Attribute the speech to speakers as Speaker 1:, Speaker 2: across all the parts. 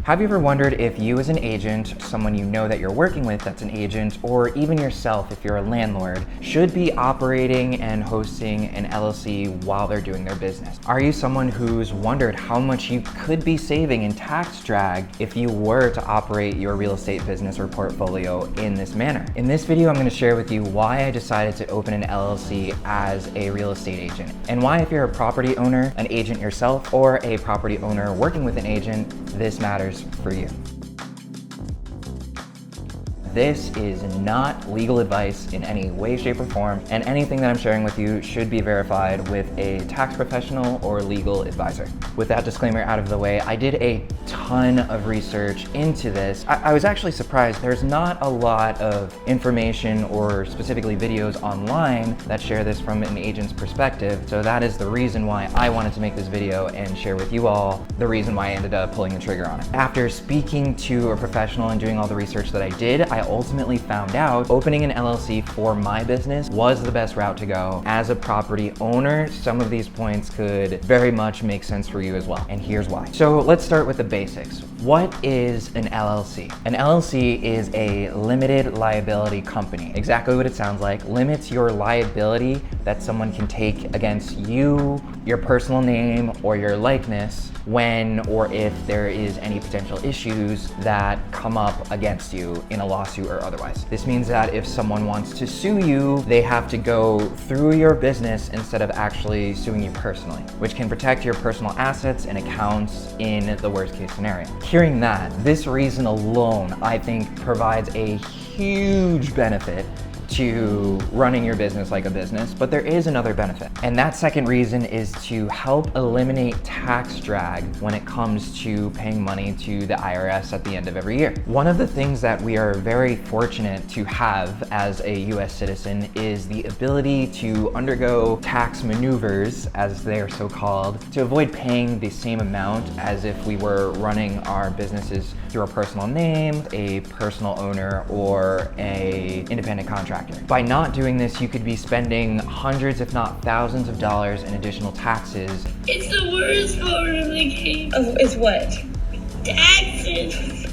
Speaker 1: Have you ever wondered if you as an agent, someone you know that you're working with that's an agent, or even yourself if you're a landlord, should be operating and hosting an LLC while they're doing their business? Are you someone who's wondered how much you could be saving in tax drag if you were to operate your real estate business or portfolio in this manner? In this video, I'm going to share with you why I decided to open an LLC as a real estate agent, and why if you're a property owner, an agent yourself, or a property owner working with an agent, this matters for you. This is not legal advice in any way, shape, or form, and anything that I'm sharing with you should be verified with a tax professional or legal advisor. With that disclaimer out of the way, I did a ton of research into this. I was actually surprised. There's not a lot of information or specifically videos online that share this from an agent's perspective, so that is the reason why I wanted to make this video and share with you all the reason why I ended up pulling the trigger on it. After speaking to a professional and doing all the research that I did, I ultimately found out opening an LLC for my business was the best route to go. As a property owner, some of these points could very much make sense for you as well, and here's why. So let's start with the basics. What is an LLC? An LLC is a limited liability company. Exactly what it sounds like. Limits your liability that someone can take against you, your personal name, or your likeness when or if there is any potential issues that come up against you in a lawsuit or otherwise. This means that if someone wants to sue you, they have to go through your business instead of actually suing you personally, which can protect your personal assets and accounts in the worst case scenario. Hearing that, this reason alone, I think, provides a huge benefit to running your business like a business, but there is another benefit. And that second reason is to help eliminate tax drag when it comes to paying money to the IRS at the end of every year. One of the things that we are very fortunate to have as a US citizen is the ability to undergo tax maneuvers, as they are so called, to avoid paying the same amount as if we were running our businesses through a personal name, a personal owner, or a independent contractor. By not doing this, you could be spending hundreds, if not thousands of dollars in additional taxes.
Speaker 2: It's the worst part of the game.
Speaker 3: Oh, it's what?
Speaker 2: Taxes.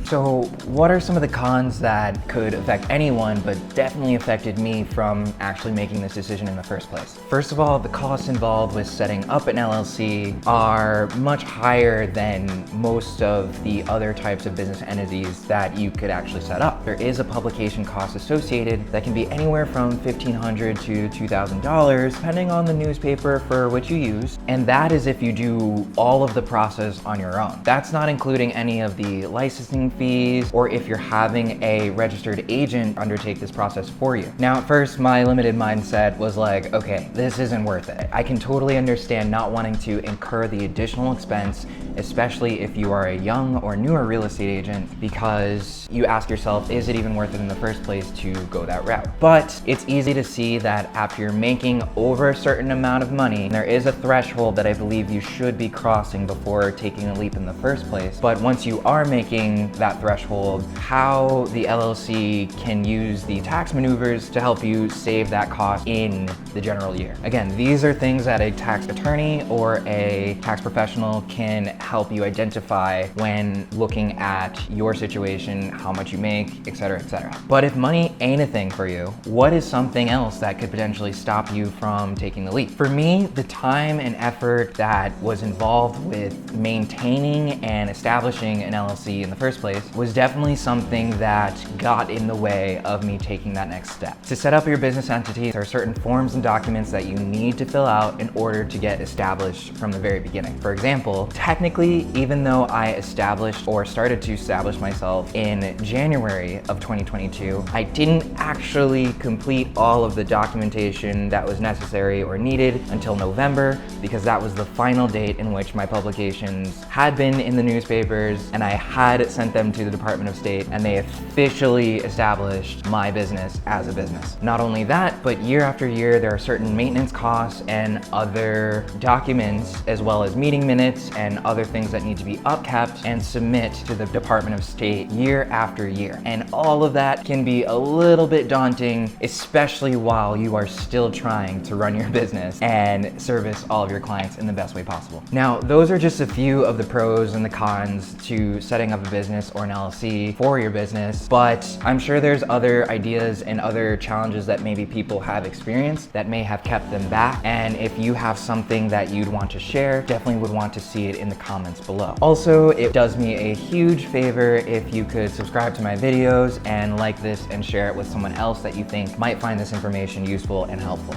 Speaker 1: So what are some of the cons that could affect anyone, but definitely affected me from actually making this decision in the first place? First of all, the costs involved with setting up an LLC are much higher than most of the other types of business entities that you could actually set up. There is a publication cost associated that can be anywhere from $1,500 to $2,000, depending on the newspaper for which you use. And that is if you do all of the process on your own. That's not including any of the licensing fees, or if you're having a registered agent undertake this process for you. Now, at first, my limited mindset was like, okay, this isn't worth it. I can totally understand not wanting to incur the additional expense, especially if you are a young or newer real estate agent, because you ask yourself, is it even worth it in the first place to go that route? But it's easy to see that after you're making over a certain amount of money, there is a threshold that I believe you should be crossing before taking a leap in the first place. But once you are making that threshold, how the LLC can use the tax maneuvers to help you save that cost in the general year. Again, these are things that a tax attorney or a tax professional can help you identify when looking at your situation, how much you make, etc., etc. But if money ain't a thing for you, what is something else that could potentially stop you from taking the leap? For me, the time and effort that was involved with maintaining and establishing an LLC in the first place was definitely something that got in the way of me taking that next step. To set up your business entity, there are certain forms and documents that you need to fill out in order to get established from the very beginning. For example, technically, even though I established or started to establish myself in January of 2022, I didn't actually complete all of the documentation that was necessary or needed until November, because that was the final date in which my publications had been in the newspapers and I had sent them them to the Department of State, and they officially established my business as a business. Not only that, but year after year, there are certain maintenance costs and other documents, as well as meeting minutes and other things that need to be upkept and submit to the Department of State year after year. And all of that can be a little bit daunting, especially while you are still trying to run your business and service all of your clients in the best way possible. Now, those are just a few of the pros and the cons to setting up a business or an LLC for your business, but I'm sure there's other ideas and other challenges that maybe people have experienced that may have kept them back. And if you have something that you'd want to share, definitely would want to see it in the comments below. Also, it does me a huge favor if you could subscribe to my videos and like this and share it with someone else that you think might find this information useful and helpful.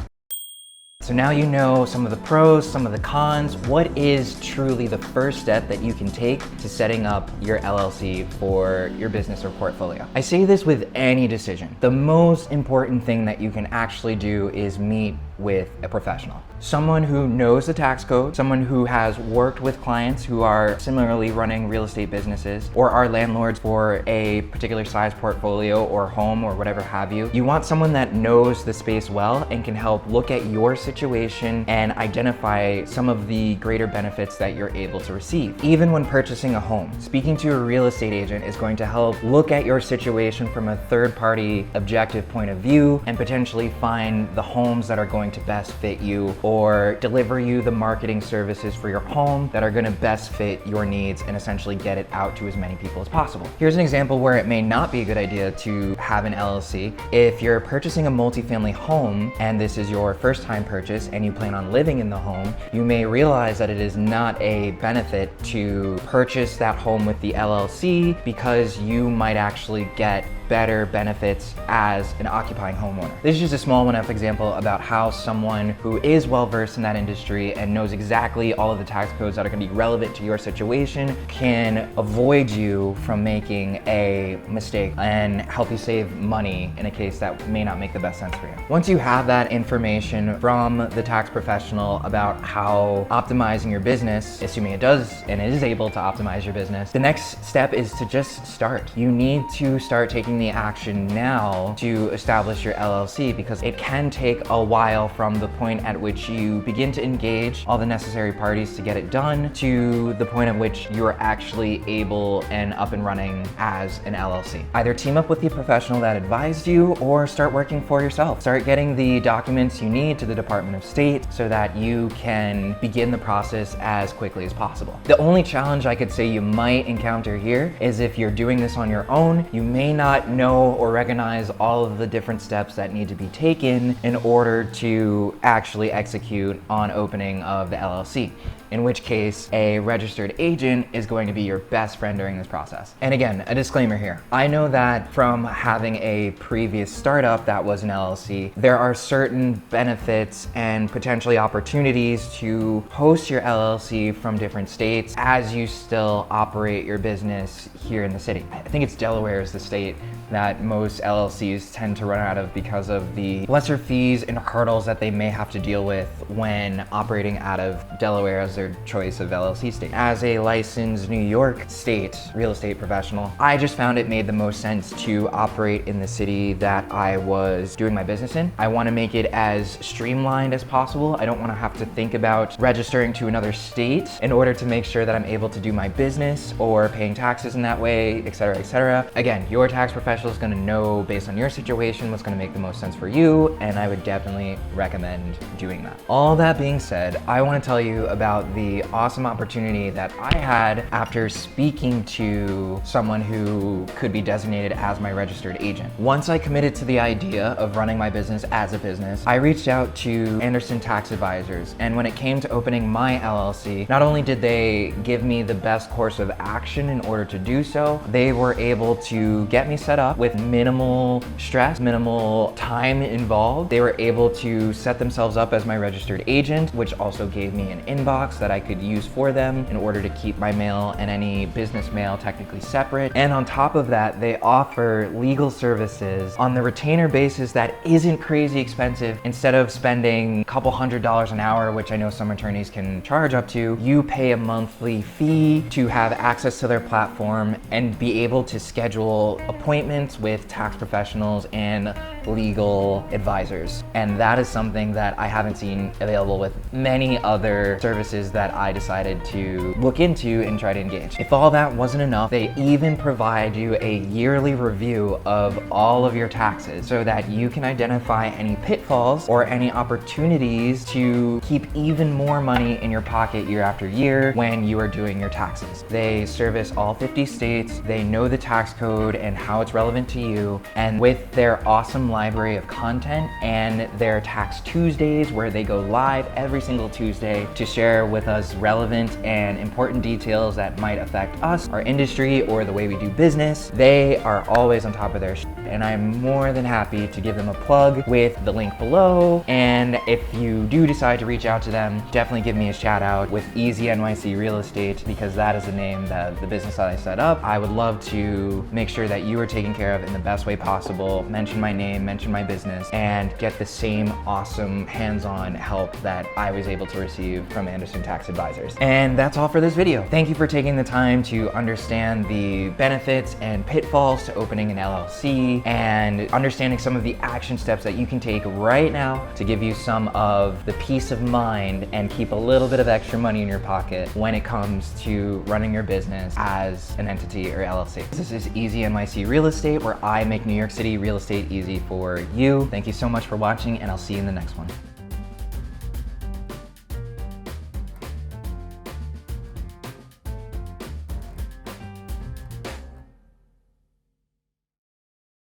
Speaker 1: So now you know some of the pros, some of the cons. What is truly the first step that you can take to setting up your LLC for your business or portfolio? I say this with any decision. The most important thing that you can actually do is meet with a professional. Someone who knows the tax code, someone who has worked with clients who are similarly running real estate businesses or are landlords for a particular size portfolio or home or whatever have you. You want someone that knows the space well and can help look at your situation and identify some of the greater benefits that you're able to receive. Even when purchasing a home, speaking to a real estate agent is going to help look at your situation from a third-party objective point of view and potentially find the homes that are going to best fit you or deliver you the marketing services for your home that are going to best fit your needs and essentially get it out to as many people as possible. Here's an example where it may not be a good idea to have an LLC. If you're purchasing a multifamily home and this is your first time purchase and you plan on living in the home, you may realize that it is not a benefit to purchase that home with the LLC because you might actually get better benefits as an occupying homeowner. This is just a small one-off example about how someone who is well-versed in that industry and knows exactly all of the tax codes that are going to be relevant to your situation can avoid you from making a mistake and help you save money in a case that may not make the best sense for you. Once you have that information from the tax professional about how optimizing your business, assuming it does and it is able to optimize your business, the next step is to just start. You need to start taking the action now to establish your LLC because it can take a while from the point at which you begin to engage all the necessary parties to get it done to the point at which you are actually able and up and running as an LLC. Either team up with the professional that advised you or start working for yourself. Start getting the documents you need to the Department of State so that you can begin the process as quickly as possible. The only challenge I could say you might encounter here is if you're doing this on your own, you may not know or recognize all of the different steps that need to be taken in order to actually execute on opening of the LLC. In which case, a registered agent is going to be your best friend during this process. And again, a disclaimer here. I know that from having a previous startup that was an LLC, there are certain benefits and potentially opportunities to host your LLC from different states as you still operate your business here in the city. I think it's Delaware is the state that most LLCs tend to run out of because of the lesser fees and hurdles that they may have to deal with when operating out of Delaware as their choice of LLC state. As a licensed New York state real estate professional, I just found it made the most sense to operate in the city that I was doing my business in. I want to make it as streamlined as possible. I don't want to have to think about registering to another state in order to make sure that I'm able to do my business or paying taxes in that way, et cetera, et cetera. Again, your tax professional is going to know based on your situation what's going to make the most sense for you, and I would definitely recommend doing that. All that being said, I want to tell you about the awesome opportunity that I had after speaking to someone who could be designated as my registered agent. Once I committed to the idea of running my business as a business, I reached out to Anderson Tax Advisors, and when it came to opening my LLC, not only did they give me the best course of action in order to do so, they were able to get me set up up with minimal stress, minimal time involved. They were able to set themselves up as my registered agent, which also gave me an inbox that I could use for them in order to keep my mail and any business mail technically separate. And on top of that, they offer legal services on the retainer basis that isn't crazy expensive. Instead of spending a couple $100s an hour, which I know some attorneys can charge up to, you pay a monthly fee to have access to their platform and be able to schedule appointments with tax professionals and legal advisors. And that is something that I haven't seen available with many other services that I decided to look into and try to engage. If all that wasn't enough, they even provide you a yearly review of all of your taxes so that you can identify any pitfalls or any opportunities to keep even more money in your pocket year after year when you are doing your taxes. They service all 50 states, they know the tax code and how it's relevant to you, and with their awesome library of content and their Tax Tuesdays where they go live every single Tuesday to share with us relevant and important details that might affect us, our industry, or the way we do business, they are always on top of their shit. And I'm more than happy to give them a plug with the link below. And if you do decide to reach out to them, definitely give me a shout out with Easy NYC Real Estate, because that is the name that the business that I set up. I would love to make sure that you are taken care of in the best way possible, mention my name, mention my business, and get the same awesome hands-on help that I was able to receive from Anderson Tax Advisors. And that's all for this video. Thank you for taking the time to understand the benefits and pitfalls to opening an LLC and understanding some of the action steps that you can take right now to give you some of the peace of mind and keep a little bit of extra money in your pocket when it comes to running your business as an entity or LLC. This is Easy NYC Real Estate, where I make New York City real estate easy for you. Thank you so much for watching, and I'll see you in the next one.